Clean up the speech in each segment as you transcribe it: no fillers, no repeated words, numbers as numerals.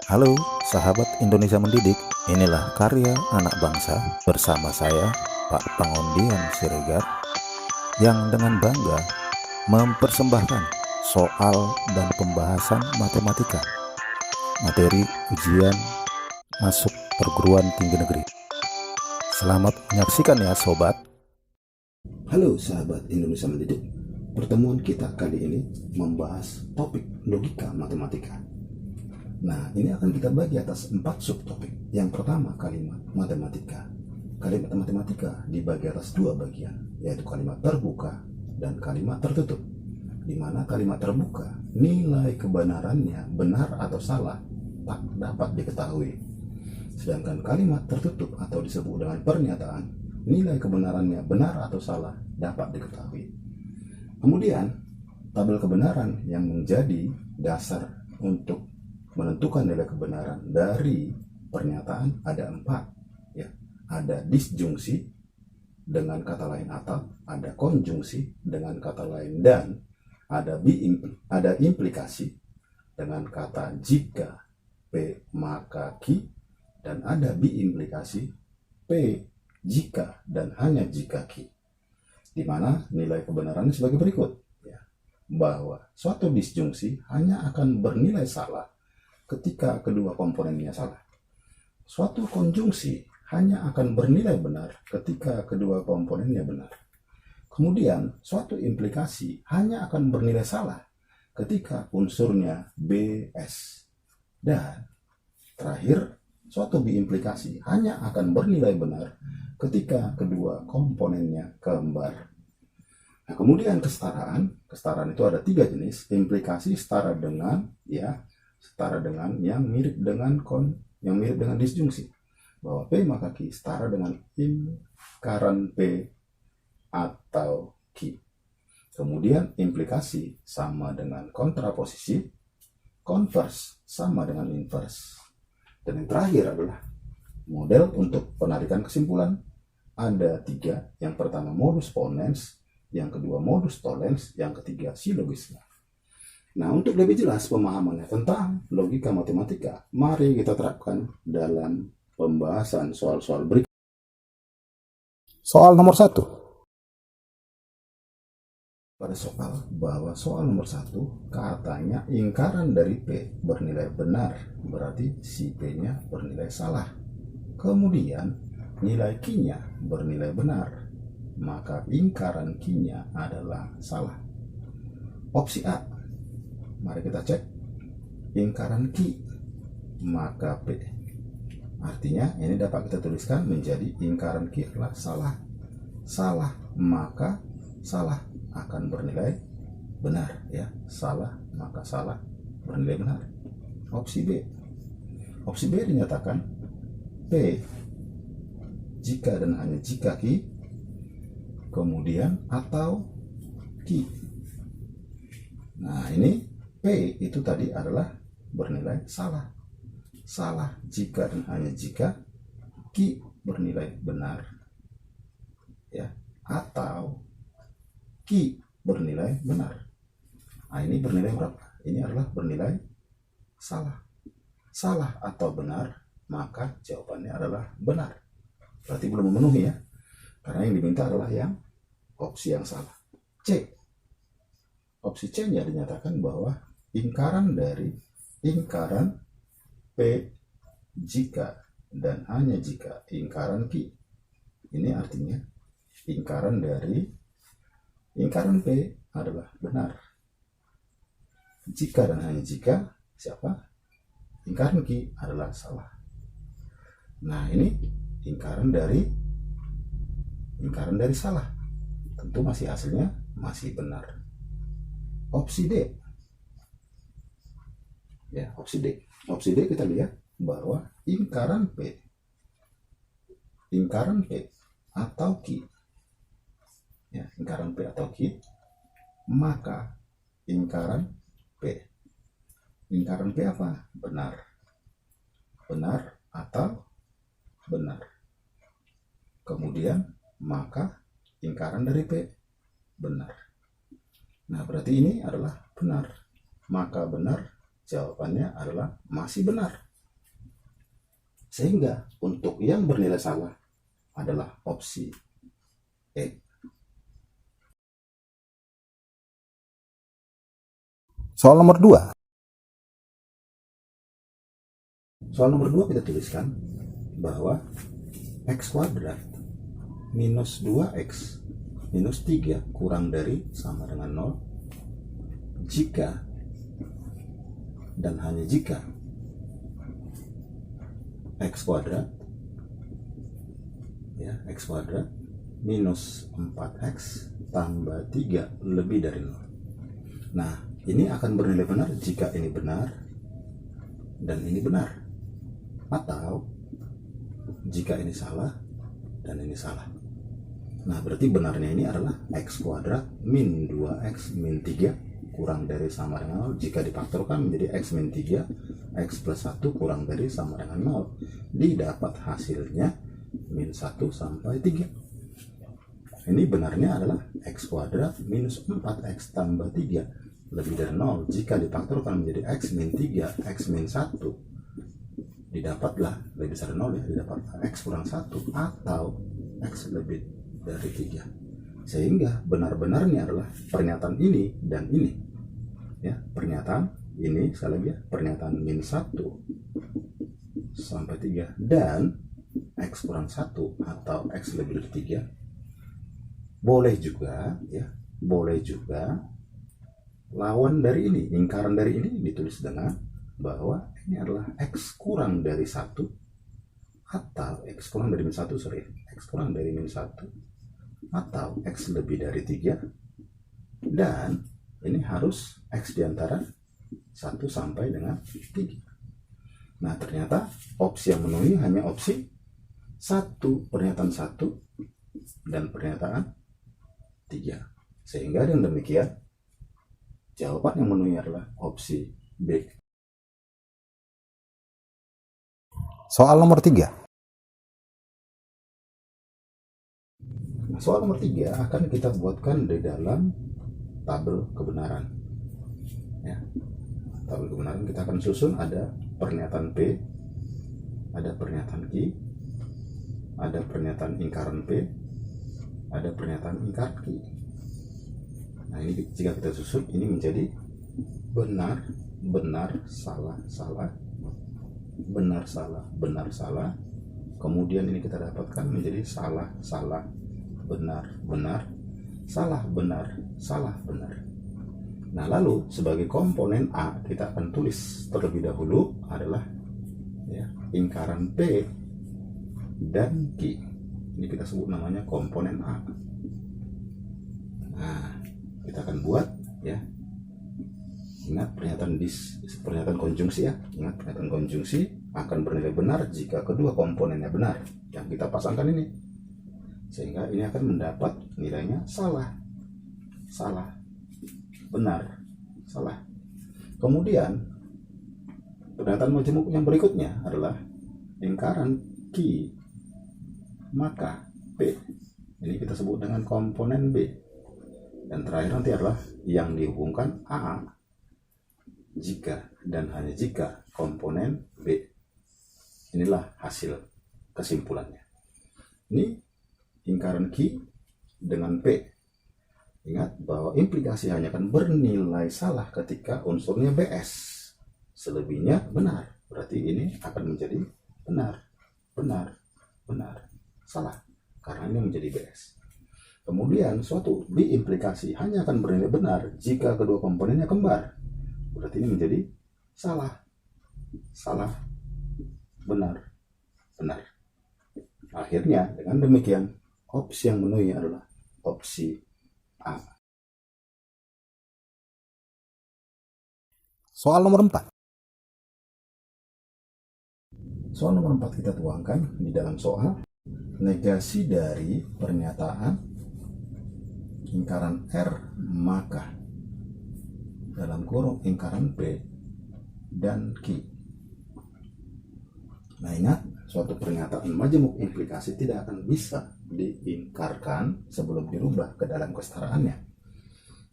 Halo sahabat Indonesia Mendidik, inilah karya anak bangsa bersama saya Pak Pangondian Siregar yang dengan bangga mempersembahkan soal dan pembahasan matematika materi ujian masuk perguruan tinggi negeri. Selamat menyaksikan ya sobat. Halo sahabat Indonesia Mendidik, pertemuan kita kali ini membahas topik logika matematika. Nah, ini akan kita bagi atas 4 subtopik. Yang pertama, kalimat matematika. Kalimat matematika dibagi atas 2 bagian, yaitu kalimat terbuka dan kalimat tertutup. Di mana kalimat terbuka, nilai kebenarannya benar atau salah tak dapat diketahui. Sedangkan kalimat tertutup atau disebut dengan pernyataan, nilai kebenarannya benar atau salah dapat diketahui. Kemudian, tabel kebenaran yang menjadi dasar untuk menentukan nilai kebenaran dari pernyataan ada 4. Ya. Ada disjungsi dengan kata lain atau, ada konjungsi dengan kata lain dan, ada implikasi dengan kata jika, P maka Q, dan ada biimplikasi P jika dan hanya jika Q. Di mana nilai kebenarannya sebagai berikut, ya, bahwa suatu disjungsi hanya akan bernilai salah ketika kedua komponennya salah. Suatu konjungsi hanya akan bernilai benar ketika kedua komponennya benar. Kemudian, suatu implikasi hanya akan bernilai salah ketika unsurnya BS. Dan terakhir, suatu biimplikasi hanya akan bernilai benar ketika kedua komponennya kembar. Nah, kemudian kesetaraan itu ada 3 jenis. Implikasi setara dengan yang mirip dengan disjungsi, bahwa P maka Q setara dengan lingkaran P atau Q. Kemudian implikasi sama dengan kontraposisi, converse sama dengan inverse. Dan yang terakhir adalah model untuk penarikan kesimpulan. Ada 3. Yang pertama modus ponens, yang kedua modus tollens, yang ketiga silogisme. Nah, untuk lebih jelas pemahamannya tentang logika matematika, mari kita terapkan dalam pembahasan soal-soal berikut. Soal nomor 1. Pada soal nomor 1, katanya ingkaran dari P bernilai benar, berarti si P-nya bernilai salah. Kemudian nilai Q-nya bernilai benar, maka ingkaran Q-nya adalah salah. Opsi A, mari kita cek. Ingkaran Q maka P. Artinya ini dapat kita tuliskan menjadi ingkaran Q adalah salah. Salah maka salah akan bernilai benar, ya. Salah maka salah bernilai benar. Opsi B. Opsi B dinyatakan P jika dan hanya jika Q, kemudian atau Q. Nah, ini P itu tadi adalah bernilai salah. Salah jika dan hanya jika Q bernilai benar, ya, atau Q bernilai benar. Nah, ini bernilai berapa? Ini adalah bernilai salah. Salah atau benar, maka jawabannya adalah benar. Berarti belum memenuhi, ya, karena yang diminta adalah yang opsi yang salah. C. Opsi C-nya dinyatakan bahwa ingkaran P jika dan hanya jika ingkaran Q. Ini artinya ingkaran P adalah benar. Jika dan hanya jika ingkaran Q adalah salah. Nah, ini ingkaran dari salah. Tentu masih hasilnya masih benar. Opsi D. Ya, opsi D. Opsi D kita lihat bahwa ingkaran P atau Q, ya, ingkaran P atau Q, maka ingkaran P apa? Benar. Benar atau benar. Kemudian maka ingkaran dari P benar. Nah, berarti ini adalah benar. Maka benar Jawabannya adalah masih benar. Sehingga untuk yang bernilai salah adalah opsi E. Soal nomor 2. Soal nomor 2 kita tuliskan bahwa X kuadrat minus 2X minus 3 kurang dari sama dengan 0 jika dan hanya jika X kuadrat X kuadrat minus 4X tambah 3 lebih dari 0. Nah, ini akan bernilai benar jika ini benar dan ini benar, atau jika ini salah dan ini salah. Nah, berarti benarnya ini adalah X kuadrat min 2X min 3 kurang dari sama dengan 0 jika difaktorkan menjadi X min 3 X plus 1 kurang dari sama dengan 0, didapat hasilnya min 1 sampai 3. Ini benarnya adalah X kuadrat minus 4X tambah 3 lebih dari 0 jika difaktorkan menjadi X min 3 X min 1, didapatlah lebih besar dari 0 didapat X kurang 1 atau X lebih dari 3. Sehingga benar-benarnya adalah pernyataan ini dan ini. Pernyataan ini sekali lagi pernyataan min 1 sampai 3 dan X kurang 1 atau X lebih dari 3. Boleh juga lawan dari ini, lingkaran dari ini ditulis dengan bahwa ini adalah X kurang dari 1 atau X kurang dari min 1, X kurang dari min 1 atau X lebih dari 3, dan ini harus X diantara 1 sampai dengan 3. Nah, ternyata opsi yang memenuhi hanya opsi 1, pernyataan 1 dan pernyataan 3. Sehingga dengan demikian jawaban yang memenuhi adalah opsi B. Soal nomor 3. Soal nomor 3 akan kita buatkan di dalam tabel kebenaran. Tabel kebenaran kita akan susun ada pernyataan P, ada pernyataan Q, ada pernyataan lingkaran P, ada pernyataan lingkaran Q. Nah, ini jika kita susun ini menjadi benar, benar, salah, salah, benar, salah, benar, salah. Kemudian ini kita dapatkan menjadi salah, salah, benar, benar, salah, benar, salah, benar. Nah, lalu sebagai komponen A kita akan tulis terlebih dahulu adalah lingkaran P dan Q. Ini kita sebut namanya komponen A. Nah, kita akan buat ingat pernyataan konjungsi ingat pernyataan konjungsi akan bernilai benar jika kedua komponennya benar yang kita pasangkan ini, sehingga ini akan mendapat nilainya salah, salah, benar, salah. Kemudian pernyataan majemuk yang berikutnya adalah lingkaran Q maka P, ini kita sebut dengan komponen B. Dan terakhir nanti adalah yang dihubungkan A jika dan hanya jika komponen B. Inilah hasil kesimpulannya. Ini lingkaran Q dengan P. Ingat bahwa implikasi hanya akan bernilai salah ketika unsurnya BS. Selebihnya benar. Berarti ini akan menjadi benar, benar, benar, salah. Karena ini menjadi BS. Kemudian suatu biimplikasi hanya akan bernilai benar jika kedua komponennya kembar. Berarti ini menjadi salah, salah, benar, benar. Akhirnya dengan demikian opsi yang memenuhi adalah opsi A. Soal nomor 4. Soal nomor 4 kita tuangkan di dalam soal negasi dari pernyataan lingkaran R maka dalam kurung lingkaran P dan Q. Nah, ingat suatu pernyataan majemuk implikasi tidak akan bisa diingkarkan sebelum dirubah ke dalam kesetaraannya.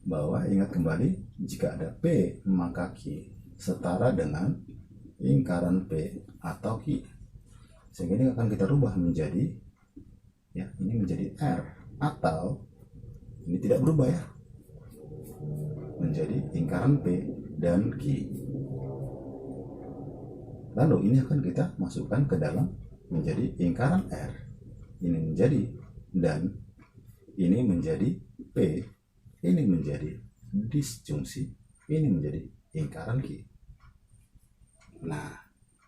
Bahwa ingat kembali jika ada P maka Q setara dengan lingkaran P atau Q. Sehingga ini akan kita rubah menjadi, ya, ini menjadi R, atau ini tidak berubah, ya, menjadi lingkaran P dan Q. Lalu ini akan kita masukkan ke dalam menjadi lingkaran R. Ini menjadi, dan ini menjadi P, ini menjadi disjungsi, ini menjadi lingkaran Q. Nah,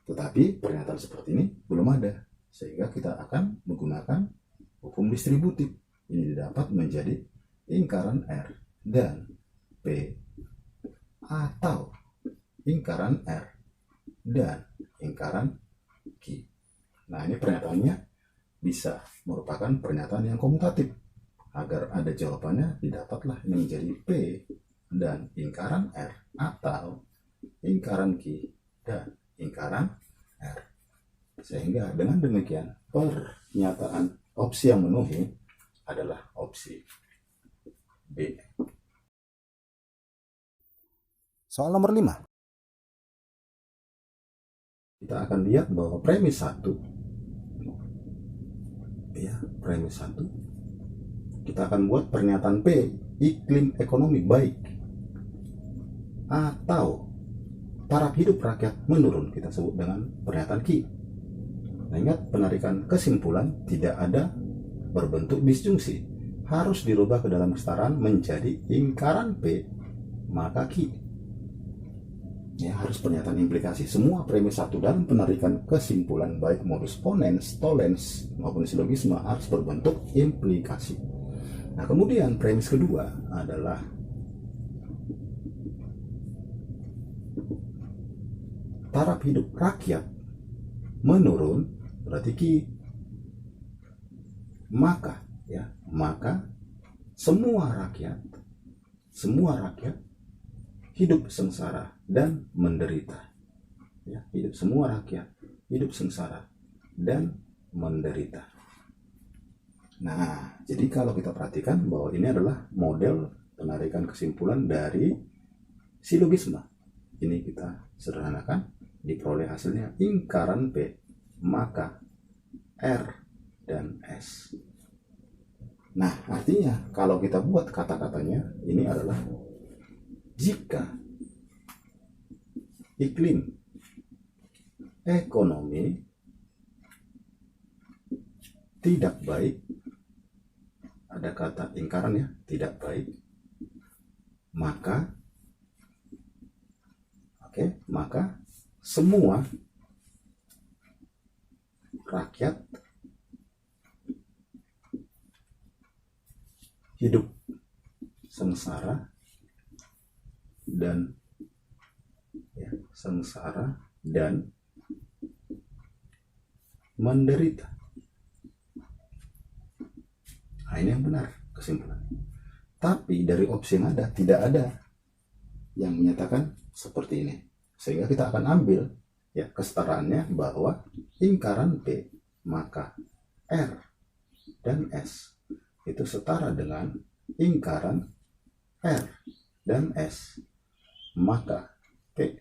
tetapi pernyataan seperti ini belum ada, sehingga kita akan menggunakan hukum distributif. Ini didapat menjadi lingkaran R dan P, atau lingkaran R dan lingkaran Q. Nah, ini pernyataannya bisa merupakan pernyataan yang komutatif. Agar ada jawabannya, didapatlah ini menjadi P dan lingkaran R, atau lingkaran Q dan lingkaran R. Sehingga dengan demikian pernyataan opsi yang memenuhi adalah opsi B. Soal nomor 5. Kita akan lihat bahwa premis 1, ya, premis 1, kita akan buat pernyataan P, iklim ekonomi baik, atau taraf hidup rakyat menurun, kita sebut dengan pernyataan Q. Nah, ingat, penarikan kesimpulan tidak ada berbentuk disjungsi, harus dirubah ke dalam kesetaraan menjadi lingkaran P maka Q. Ya, harus pernyataan implikasi. Semua premis 1 dalam penarikan kesimpulan baik modus ponens, tollens maupun silogisme harus berbentuk implikasi. Nah, kemudian premis kedua adalah taraf hidup rakyat menurun, berarti Q. Maka, ya, maka semua rakyat hidup sengsara dan menderita. Ya, semua rakyat hidup sengsara dan menderita. Nah, jadi kalau kita perhatikan bahwa ini adalah model penarikan kesimpulan dari silogisme. Ini kita sederhanakan, diperoleh hasilnya lingkaran P maka R dan S. Nah, artinya kalau kita buat kata-katanya, ini adalah jika iklim ekonomi tidak baik, ada kata lingkaran, ya, tidak baik, maka maka semua rakyat hidup sengsara dan, ya, sengsara dan menderita. Nah, ini yang benar kesimpulan. Tapi dari opsi yang ada, tidak ada yang menyatakan seperti ini. Sehingga kita akan ambil, ya, kesetaraannya bahwa lingkaran P maka R dan S itu setara dengan lingkaran R dan S maka P.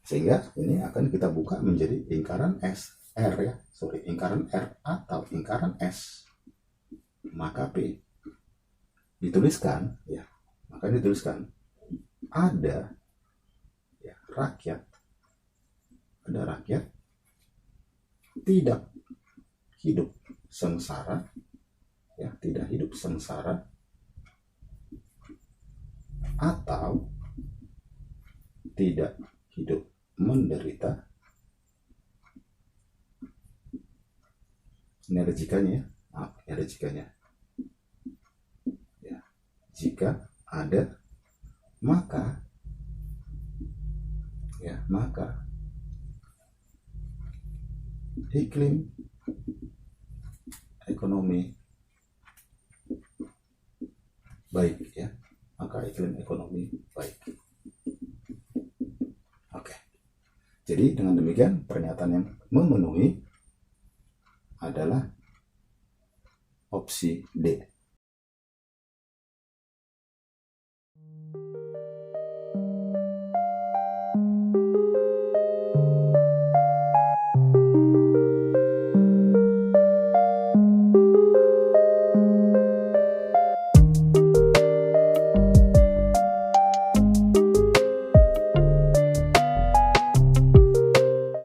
Sehingga ini akan kita buka menjadi lingkaran lingkaran R atau lingkaran S maka P. Dituliskan, ya, maka dituliskan ada, ya, rakyat tidak hidup sengsara, ya, tidak hidup sengsara atau tidak hidup menderita. Ini ada jikanya, ya. Ini ada jikanya. Ya, jika ada, maka, ya, maka iklim ekonomi baik, ya, maka iklim ekonomi baik. Oke. Jadi dengan demikian pernyataan yang memenuhi adalah opsi D.